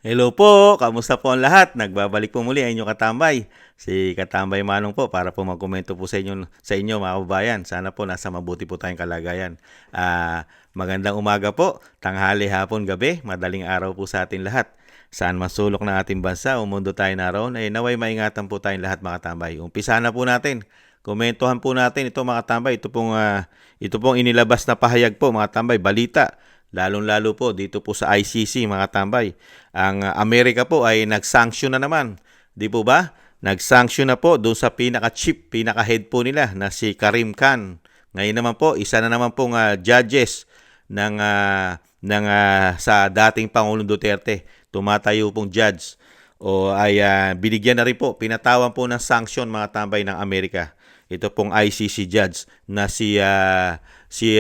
Hello po, kamusta po ang lahat? Nagbabalik po muli ang inyong katambay. Si Katambay Manong po para po magkomento po sa inyo mga kababayan. Sana po nasa mabuti po tayong kalagayan. Magandang umaga po, tanghali, hapon, gabi, madaling araw po sa atin lahat. Saan man sulok ng ating bansa o mundo tayo naroon, ay naway maingatan po tayong lahat mga katambay. Umpisa na po natin. Komentuhan po natin ito mga katambay. Ito pong inilabas na pahayag po mga katambay, balita. Lalong-lalo po dito po sa ICC mga tambay. Ang Amerika po ay nag-sanction na naman. Di po ba? Nag-sanction na po doon sa pinaka-chief, pinaka-head po nila na si Karim Khan. Ngayon naman po, isa na naman pong judges sa dating Pangulong Duterte. Tumatayo pong judge o ay binigyan na rin po, pinatawan po ng sanction mga tambay ng Amerika. Ito pong ICC judge na si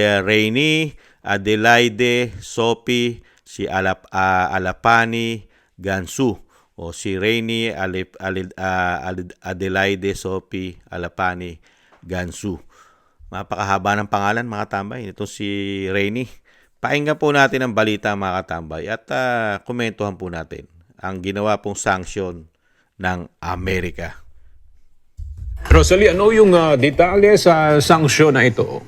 Rainey Adelaide Sophie, si Alapani Gansu o si Rainey Adelaide Sophie Alapani Gansu. Mapakahaba ng pangalan mga tambay. Ito si Rainey. Pakinggan po natin ang balita mga katambay at komentuhan po natin ang ginawa pong sanction ng Amerika. Rosalie, ano yung detalye sa sanksyon na ito?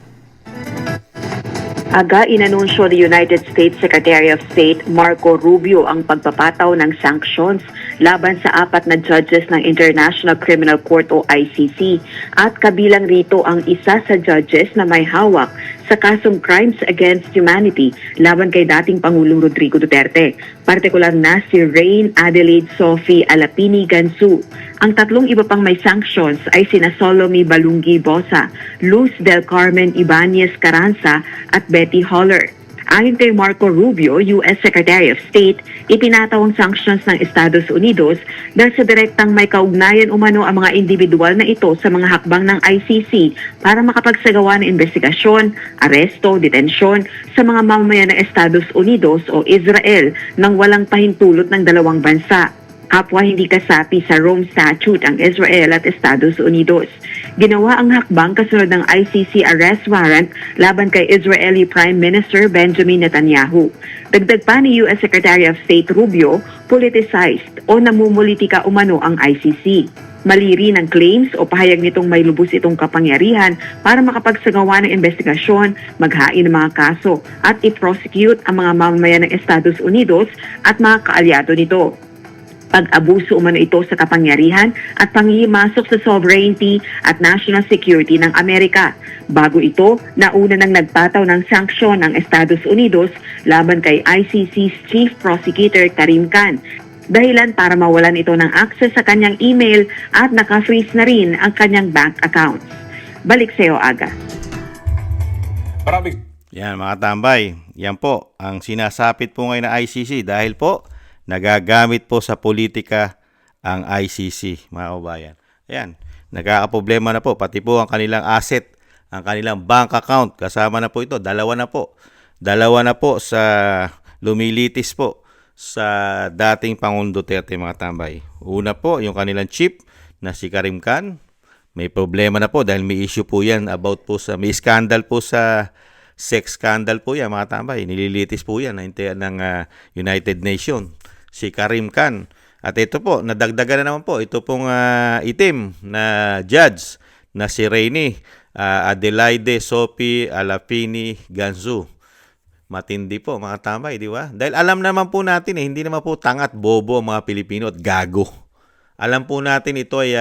Aga inanunsyo ni United States Secretary of State Marco Rubio ang pagpapataw ng sanctions laban sa 4 na judges ng International Criminal Court o ICC at kabilang rito ang isa sa judges na may hawak sa kasong Crimes Against Humanity laban kay dating Pangulong Rodrigo Duterte, partikular na si Rain Adelaide Sophie Alapini Gansu. Ang 3 iba pang may sanctions ay sina Solomi Balungi Bosa, Luz del Carmen Ibanez Carranza at Betty Holler. Ayon kay Marco Rubio, U.S. Secretary of State, ipinataw ang sanctions ng Estados Unidos dahil sa direktang may kaugnayan umano ang mga individual na ito sa mga hakbang ng ICC para makapagsagawa ng investigasyon, aresto, detensyon sa mga mamamayan ng Estados Unidos o Israel nang walang pahintulot ng dalawang bansa. Kapwa hindi kasapi sa Rome Statute ang Israel at Estados Unidos. Ginawa ang hakbang kasunod ng ICC arrest warrant laban kay Israeli Prime Minister Benjamin Netanyahu. Dagdag pa ni U.S. Secretary of State Rubio, politicized o namumulitika umano ang ICC. Maliri ng claims o pahayag nitong may lubos itong kapangyarihan para makapagsagawa ng investigasyon, maghain ng mga kaso at i-prosecute ang mga mamamayan ng Estados Unidos at mga kaalyado nito. Pag-abuso umano ito sa kapangyarihan at panghihimasok sa sovereignty at national security ng Amerika. Bago ito, nauna nang nagpataw ng sanksyon ng Estados Unidos laban kay ICC's Chief Prosecutor Karim Khan. Dahilan para mawalan ito ng access sa kanyang email at naka-freeze na rin ang kanyang bank accounts. Balik sa iyo, Aga. Yan mga tambay, yan po ang sinasapit po ngayon ng ICC dahil po nagagamit po sa politika ang ICC, mga kabayan. Ayan, nagkakaproblema na po, pati po ang kanilang asset, ang kanilang bank account, kasama na po ito, dalawa na po. Dalawa na po sa lumilitis po sa dating Pangulong Duterte, mga tambay. Una po, yung kanilang chief na si Karim Khan, may problema na po dahil may issue po yan about po may scandal po sa sex scandal po yan, mga tambay. Nililitis po yan ng United Nations. Si Karim Khan. At ito po, nadagdagan na naman po, ito pong itim na judge na si Rainey Adelaide Sophie Alapini Gansu. Matindi po mga tambay, di ba? Dahil alam naman po natin hindi naman po tangat bobo ang mga Pilipino at gago. Alam po natin ito ay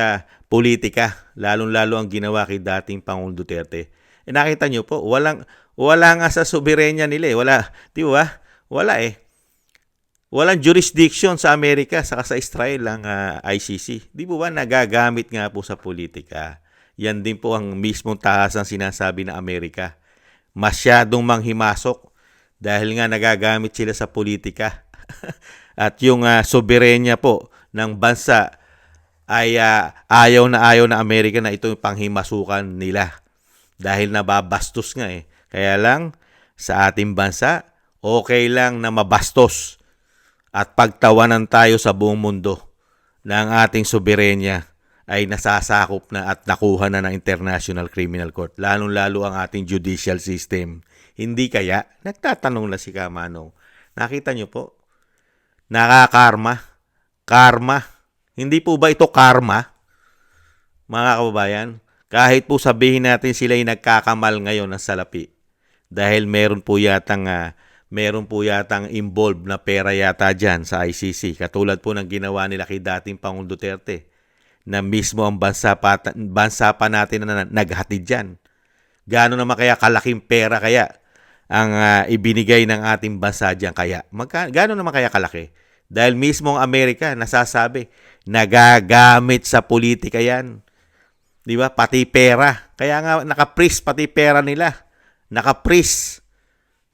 politika, lalong-lalo ang ginawa kay dating Pangulong Duterte. Nakita nyo po, wala nga sa soberenya nila eh. Wala, di ba? Wala eh. Walang jurisdiction sa Amerika saka sa Israel ang ICC. Di po ba nagagamit nga po sa politika? Yan din po ang mismong tahasang sinasabi ng Amerika. Masyadong manghimasok dahil nga nagagamit sila sa politika. At yung soberenya po ng bansa ay ayaw na Amerika na ito yung panghimasukan nila. Dahil nababastos nga eh. Kaya lang sa ating bansa, okay lang na mabastos at pagtawanan tayo sa buong mundo ng ating soberenya ay nasasakop na at nakuha na ng International Criminal Court, lalong-lalo ang ating judicial system. Hindi kaya, nagtatanong na si Kamanong, nakita nyo po, Nakakarma. Karma. Hindi po ba ito karma, mga kababayan? Kahit po sabihin natin sila ay nagkakamal ngayon ng salapi. Dahil meron po yatang involved na pera yata dyan sa ICC. Katulad po ng ginawa nila kay dating Pangulong Duterte na mismo ang bansa pa natin na naghatid dyan. Gaano naman kaya kalaking pera kaya ang ibinigay ng ating bansa dyan kaya? Gaano naman kaya kalaki? Dahil mismo ang Amerika nasasabi, nagagamit sa politika yan. Di ba? Pati pera. Kaya nga naka-freeze pati pera nila. Naka-freeze.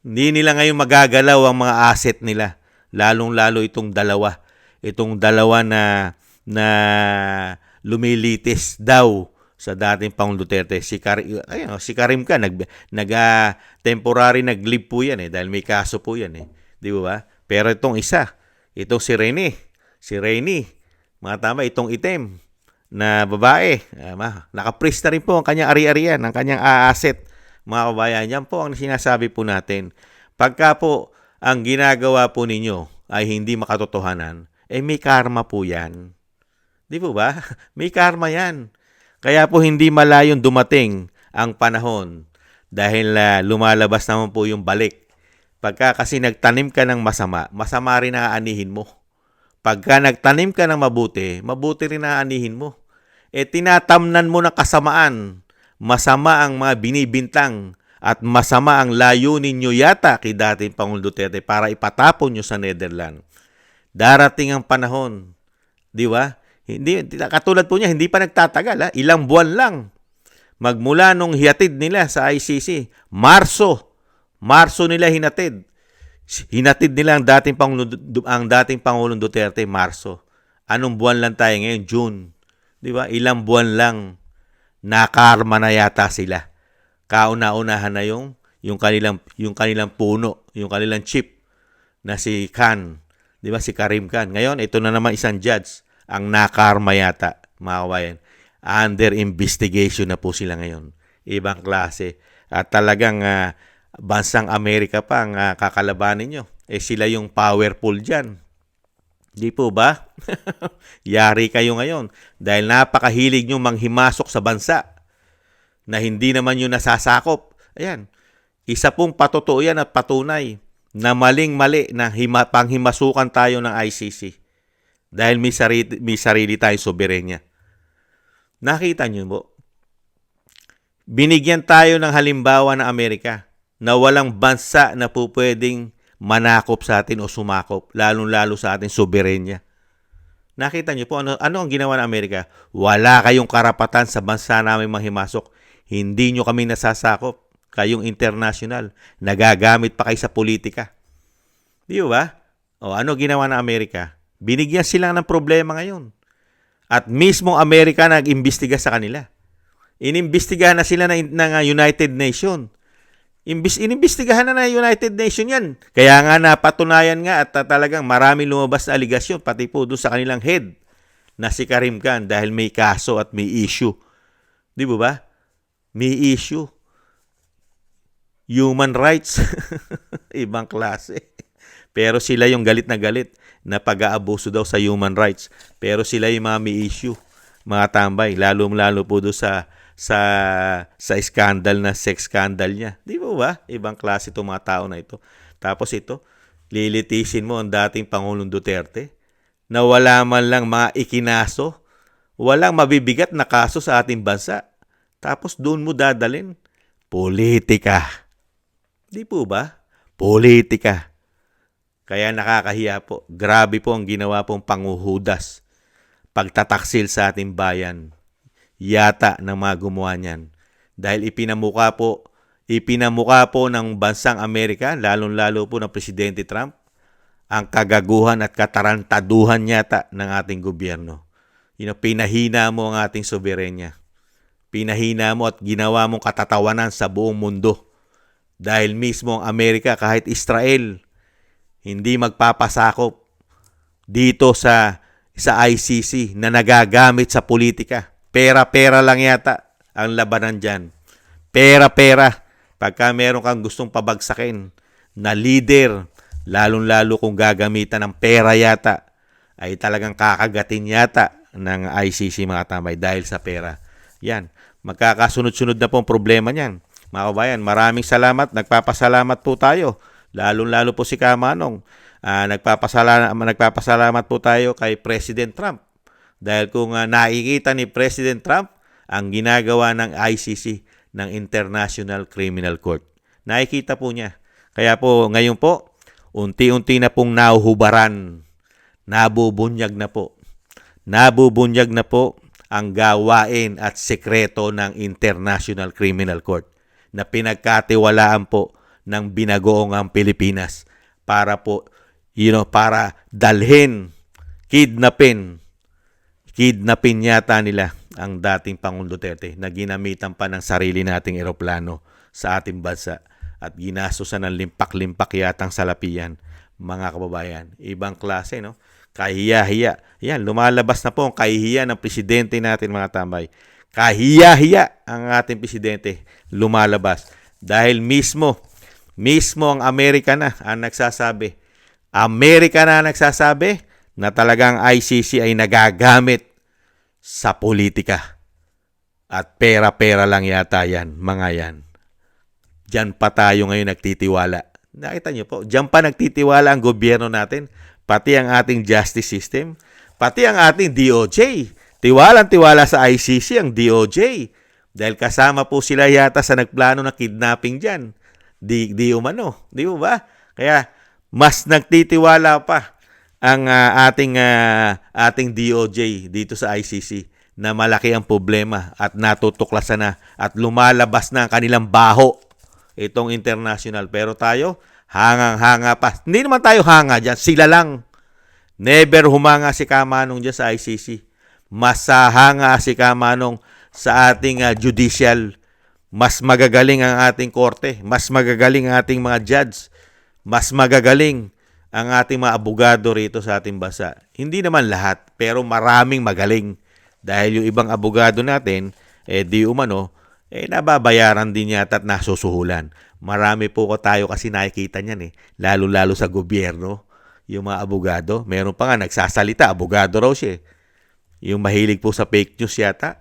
Hindi nila ngayon magagalaw ang mga asset nila. Lalong-lalo itong dalawa. Itong dalawa na lumilitis daw sa dating Pangulong Duterte. Si Karim ka, temporary nag-leave po yan dahil may kaso po yan Di ba? Pero itong isa, itong si Rene, mga tama, itong itim na babae, naka-freeze na rin po ang kanyang ari-arian, ang kanyang asset. Mga kabayan, yan po ang sinasabi po natin. Pagka po ang ginagawa po ninyo ay hindi makatotohanan, may karma po yan. Di po ba? May karma yan. Kaya po hindi malayong dumating ang panahon dahil lumalabas naman po yung balik. Pagka kasi nagtanim ka ng masama, masama rin ang aanihin mo. Pagka nagtanim ka ng mabuti, mabuti rin ang aanihin mo. Tinatamnan mo ng kasamaan. Masama ang mga binibintang at masama ang layunin nyo yata kay dating Pangulong Duterte para ipatapon nyo sa Netherlands. Darating ang panahon. Di ba? Katulad po niya, hindi pa nagtatagal. Ilang buwan lang. Magmula nung hiatid nila sa ICC, Marso nila hinatid. Hinatid nila ang dating Pangulong Duterte, Marso. Anong buwan lang tayo ngayon? June. Di ba? Ilang buwan lang. Nakarma na yata sila. Kauna-unahan na yung kanilang puno, yung kanilang chief na si Khan. Di ba? Si Karim Khan. Ngayon, ito na naman isang judge ang nakarma yata, mga kabayan. Under investigation na po sila ngayon. Ibang klase. At talagang bansang Amerika pa ang kakalabanin nyo. Sila yung powerful dyan. Di po ba? Yari kayo ngayon. Dahil napakahilig nyo manghimasok sa bansa na hindi naman yun nasasakop. Ayan. Isa pong patotoo yan at patunay na maling-mali na panghimasukan tayo ng ICC. Dahil may sarili tayong soberenya. Nakita nyo mo? Binigyan tayo ng halimbawa ng Amerika na walang bansa na po pwedeng manakop sa atin o sumakop, lalong-lalo sa ating soberenya. Nakita niyo po ano ang ginawa ng Amerika? Wala kayong karapatan sa bansa namin manghimasok. Hindi nyo kami nasasakop. Kayong international. Nagagamit pa kayo sa politika. Di ba? Ano ginawa ng Amerika? Binigyan sila ng problema ngayon. At mismo Amerika nag-imbestiga sa kanila. Inimbestigahan na sila ng United Nations. Inimbestigahan na ng United Nations yan. Kaya nga napatunayan nga at talagang maraming lumabas na aligasyon pati po doon sa kanilang head na si Karim Khan dahil may kaso at may issue. Di ba? May issue. Human rights. Ibang klase. Pero sila yung galit na pag-aabuso daw sa human rights. Pero sila yung mga may issue. Mga tambay. Lalo po doon sa scandal na sex scandal niya. Di ba? Ibang klase itong mga tao na ito. Tapos ito, lilitisin mo ang dating Pangulong Duterte na wala man lang mga ikinaso, walang mabibigat na kaso sa ating bansa. Tapos doon mo dadalin. Politika. Di po ba? Politika. Kaya nakakahiya po. Grabe po ang ginawa pong panguhudas. Pagtataksil sa ating bayan. Yata ng mga gumawa niyan. Dahil ipinamuka po ng bansang Amerika, lalong-lalo po ng Presidente Trump, ang kagaguhan at katarantaduhan yata ng ating gobyerno. Pinahina mo ang ating soberenya. Pinahina mo at ginawa mong katatawanan sa buong mundo. Dahil mismo ang Amerika, kahit Israel, hindi magpapasakop dito sa ICC na nagagamit sa politika. Pera-pera lang yata ang labanan dyan. Pera-pera. Pagka meron kang gustong pabagsakin na leader lalong-lalo kung gagamitan ng pera yata, ay talagang kakagatin yata ng ICC mga tambay dahil sa pera. Yan, magkakasunod-sunod na po ang problema niyan. Mga kabayan, maraming salamat, nagpapasalamat po tayo, lalong-lalo po si Kamanong. Nagpapasalamat po tayo kay President Trump. Dahil kung nakikita ni President Trump ang ginagawa ng ICC, ng International Criminal Court. Nakikita po niya. Kaya po, ngayon po, unti-unti na pong nahuhubaran, nabubunyag na po. Nabubunyag na po ang gawain at sekreto ng International Criminal Court na pinagkatiwalaan po ng binagoong ang Pilipinas para po, para dalhin, kidnapin yata nila ang dating Pangulong Duterte na ginamitan pa ng sarili nating eroplano sa ating bansa at ginastosan ng limpak-limpak yatang salapian. Mga kababayan, ibang klase, no? Kahiya-hiya. Yan, lumalabas na po ang kahihiya ng presidente natin, mga tambay. Kahiya-hiya ang ating presidente lumalabas. Dahil mismo ang Amerika na ang nagsasabi. Amerika na nagsasabi na talagang ICC ay nagagamit sa politika. At pera-pera lang yata yan, mga yan. Diyan pa tayo ngayon nagtitiwala. Nakita niyo po, diyan pa nagtitiwala ang gobyerno natin, pati ang ating justice system, pati ang ating DOJ. Tiwalang-tiwala sa ICC ang DOJ. Dahil kasama po sila yata sa nagplano na kidnapping dyan. Di umano. Di ba? Kaya mas nagtitiwala pa ang ating DOJ dito sa ICC na malaki ang problema at natutuklasan na at lumalabas na ang kanilang baho itong international. Pero tayo, hangang-hanga pa. Hindi naman tayo hanga dyan. Sila lang. Never humanga si Kamanong dyan sa ICC. Mas hanga si Kamanong sa ating judicial. Mas magagaling ang ating korte. Mas magagaling ang ating mga judge. Mas magagaling ang ating mga abogado rito sa ating bansa. Hindi naman lahat, pero maraming magaling. Dahil yung ibang abogado natin, di umano, nababayaran din yata at nasusuhulan. Marami po tayo kasi nakikita niyan lalo-lalo sa gobyerno, yung mga abogado. Meron pa nga nagsasalita, abogado raw siya. Yung mahilig po sa fake news yata.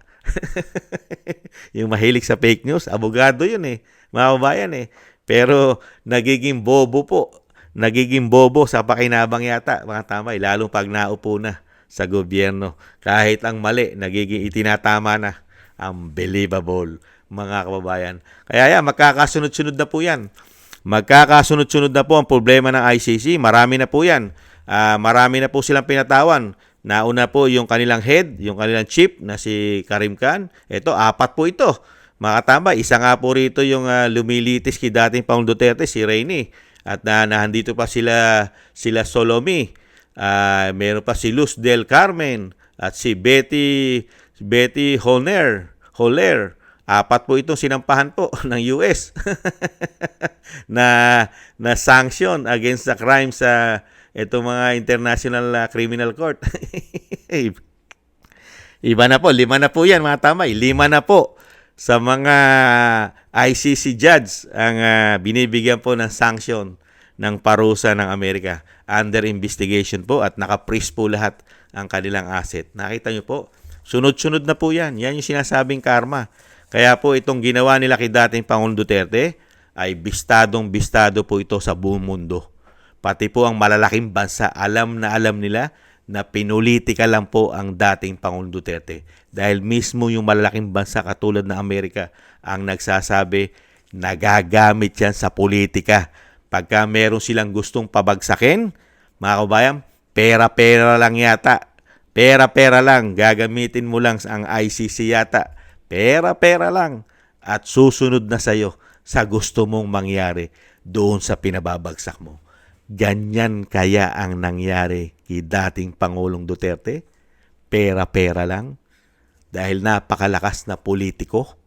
Yung mahilig sa fake news, abogado yun mga kababayan Pero nagiging bobo po. Nagiging bobo sa pakinabang yata, mga tambay, lalong pag naupo na sa gobyerno. Kahit ang mali, nagiging itinatama na. Unbelievable, mga kababayan. Kaya yan, magkakasunod-sunod na po yan. Magkakasunod-sunod na po ang problema ng ICC. Marami na po yan. Marami na po silang pinatawan. Nauna po yung kanilang head, yung kanilang chief na si Karim Khan. Ito, 4 po ito. Mga katambay, isa nga po rito yung lumilitis kay dating Pangulong Duterte, si Reynie. At nahandito pa sila Solomi. Meron pa si Luz del Carmen at si Betty Holler. 4 po itong sinampahan po ng US na sanction against the crime sa itong mga International Criminal Court. Iba na po, 5 na po yan, mga tambay. 5 na po sa mga ICC judge ang binibigyan po ng sanction ng parusa ng Amerika. Under investigation po at naka-freeze po lahat ang kanilang asset. Nakita nyo po, sunod-sunod na po yan. Yan yung sinasabing karma. Kaya po itong ginawa nila kay dating Pangulong Duterte ay bistadong-bistado po ito sa buong mundo. Pati po ang malalaking bansa, alam nila na pinulitika lang po ang dating Pangulong Duterte. Dahil mismo yung malalaking bansa katulad ng Amerika ang nagsasabi, nagagamit yan sa politika. Pagka meron silang gustong pabagsakin, mga kabayan, pera-pera lang yata. Pera-pera lang. Gagamitin mo lang ang ICC yata. Pera-pera lang. At susunod na sa'yo sa gusto mong mangyari doon sa pinababagsak mo. Ganyan kaya ang nangyari kay dating Pangulong Duterte? Pera-pera lang? Dahil napakalakas na politiko,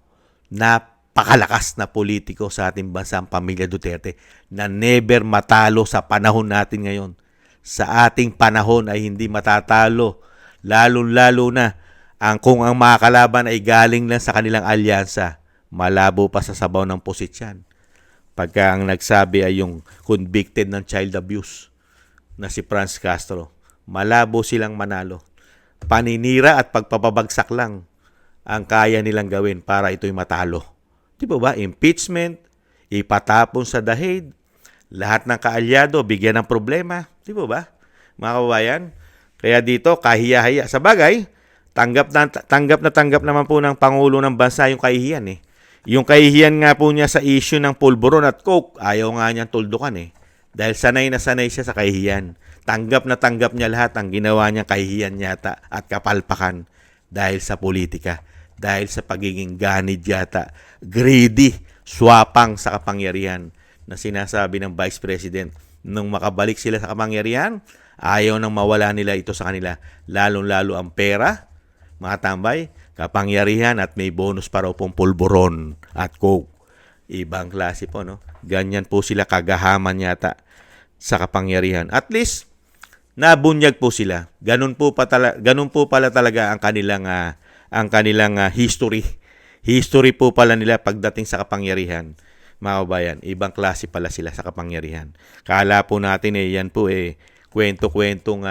napakalakas na politiko sa ating bansa ang pamilya Duterte na never matalo sa panahon natin ngayon. Sa ating panahon ay hindi matatalo. Lalo-lalo na kung ang mga kalaban ay galing lang sa kanilang alyansa, malabo pa sa sabaw ng pusit yan. pagka ang nagsabi ay yung convicted ng child abuse na si Franz Castro. Malabo silang manalo. Paninira at pagpapabagsak lang ang kaya nilang gawin para ito'y matalo. Di ba? Impeachment, ipatapon sa dahig, lahat ng kaalyado bigyan ng problema. Di ba? Mga kababayan? Kaya dito, kahiya-hiya. Sa bagay, tanggap na tanggap naman po ng Pangulo ng Bansa yung kahihiyan eh. Yung kahihiyan nga po niya sa issue ng pulburon at coke, ayaw nga niyang tuldukan eh. Dahil sanay na sanay siya sa kahihiyan. Tanggap na tanggap niya lahat ang ginawa niyang kahihiyan yata at kapalpakan dahil sa politika. Dahil sa pagiging ganid yata, greedy, swapang sa kapangyarihan na sinasabi ng Vice President. Nung makabalik sila sa kapangyarihan, ayaw nang mawala nila ito sa kanila. Lalong-lalo ang pera, mga tambay, kapangyarihan at may bonus pa raw pong pulburon at coke. Ibang klase po, no? Ganyan po sila kagahaman yata sa kapangyarihan. At least, nabunyag po sila. Ganun po pala talaga ang kanilang history. History po pala nila pagdating sa kapangyarihan. Mga kabayan, ibang klase pala sila sa kapangyarihan. Kala po natin yan po kwento-kwentong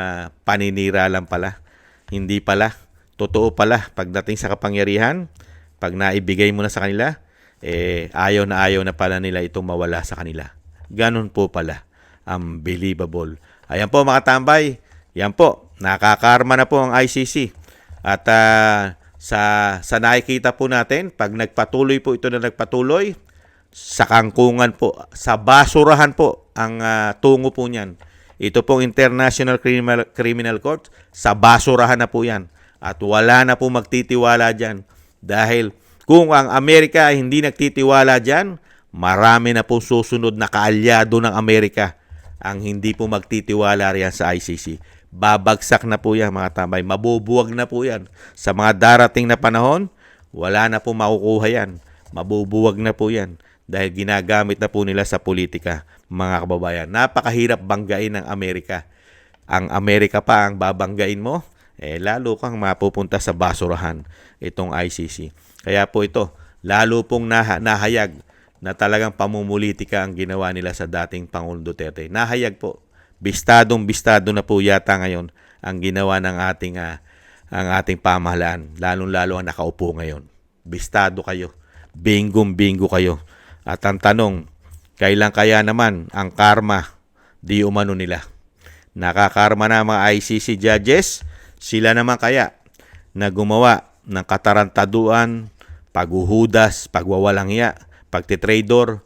paninira lang pala. Hindi pala. Totoo pala, pagdating sa kapangyarihan, pag naibigay mo na sa kanila, ayaw na pala nila itong mawala sa kanila. Ganun po pala. Unbelievable. Ayan po mga tambay. Yan po. Nakakarma na po ang ICC. At sa nakikita po natin, pag nagpatuloy po ito na nagpatuloy, sa kangkungan po, sa basurahan po ang tungo po niyan. Ito pong International Criminal Court, sa basurahan na po yan. At wala na po magtitiwala dyan. Dahil kung ang Amerika ay hindi nagtitiwala dyan, marami na po susunod na kaalyado ng Amerika ang hindi po magtitiwala riyan sa ICC. Babagsak na po yan mga tambay. Mabubuwag na po yan. Sa mga darating na panahon, wala na po makukuha yan. Mabubuwag na po yan. Dahil ginagamit na po nila sa politika, mga kababayan. Napakahirap banggain ng Amerika. Ang Amerika pa ang babanggain mo, lalo kang mapupunta sa basurahan itong ICC. Kaya po ito, lalo pong nahayag na talagang pamumulitika ang ginawa nila sa dating Pangulong Duterte. Nahayag po. Bistadong-bistado na po yata ngayon ang ginawa ng ang ating pamahalaan. Lalong-lalo ang nakaupo ngayon. Bistado kayo. Binggong-bingo kayo. At ang tanong, kailan kaya naman ang karma di umano nila? Nakakarma na mga ICC judges, sila naman kaya na gumawa ng katarantaduan, paghuhudas, pagwawalangya, pagtitraidor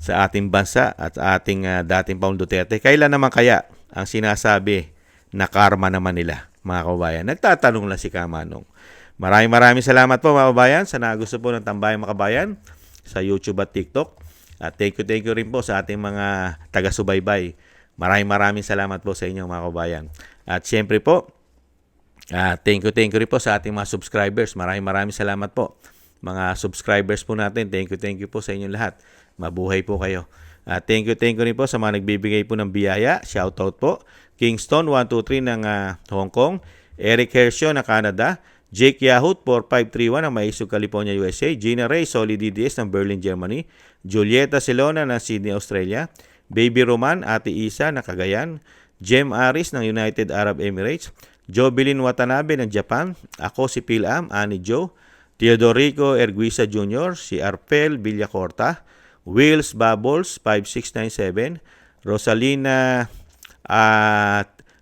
sa ating bansa at ating dating Pangulong Duterte. Kailan naman kaya ang sinasabi na karma naman nila, mga kababayan? Nagtatanong lang si Kamanong. Maraming salamat po mga kababayan sa nagusto po ng Tambayang Mga Kabayan sa YouTube at TikTok. At thank you rin po sa ating mga taga-subaybay. Maraming salamat po sa inyo mga kababayan. At syempre po, thank you rin po sa ating mga subscribers. Maraming salamat po. Mga subscribers po natin, thank you po sa inyong lahat. Mabuhay po kayo. Thank you rin po sa mga nagbibigay po ng biyaya. Shoutout po. Kingston 123 ng Hong Kong. Eric Hershio ng Canada. Jake Yahut 4531 ng Maisog, California, USA. Gina Ray Solid DDS ng Berlin, Germany. Julieta Silona ng Sydney, Australia. Baby Roman, Ate Isa ng Cagayan. Jem Aris ng United Arab Emirates. Jobilin Watanabe ng Japan. Ako si Pilam, Ani Joe. Teodorico Erguisa Jr., si Arpel Villacorta. Wills Bubbles 5697. Rosalina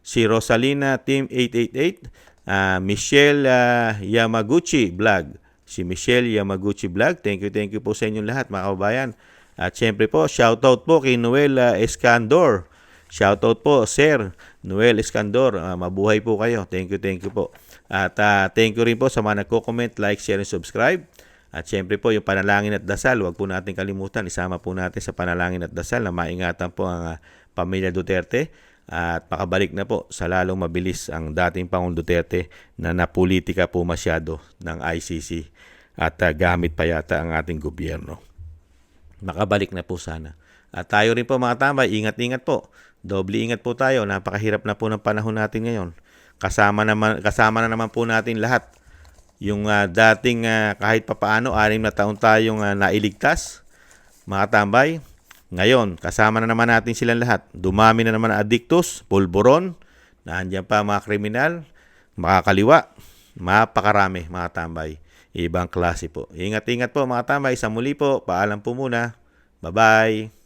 si Rosalina Team 888. Michelle Yamaguchi Vlog. Si Michelle Yamaguchi Vlog. Thank you po sa inyong lahat mga kababayan. At syempre po, shoutout po kay Noel Escandor. Shoutout po, Sir Noel Escandor. Mabuhay po kayo. Thank you po. At thank you rin po sa mga nagko-comment, like, share, and subscribe. At syempre po, yung panalangin at dasal, huwag po natin kalimutan. Isama po natin sa panalangin at dasal na maingatan po ang pamilya Duterte. At makabalik na po sa lalong mabilis ang dating Pangulong Duterte na napolitika po masyado ng ICC at gamit pa yata ang ating gobyerno. Makabalik na po sana. At tayo rin po mga tambay, ingat-ingat po. Doble ingat po tayo. Napakahirap na po ng panahon natin ngayon. Kasama na naman po natin lahat. Yung dating kahit papaano, 6 na taon tayong nailigtas. Mga tambay, Ngayon, kasama na naman natin silang lahat. Dumami na naman ang addictus, pulburon, nandiyan pa mga kriminal, makakaliwa, mapakarami mga tambay. Ibang klase po. Ingat-ingat po mga tambay. Sa muli po, paalam po muna. Bye-bye.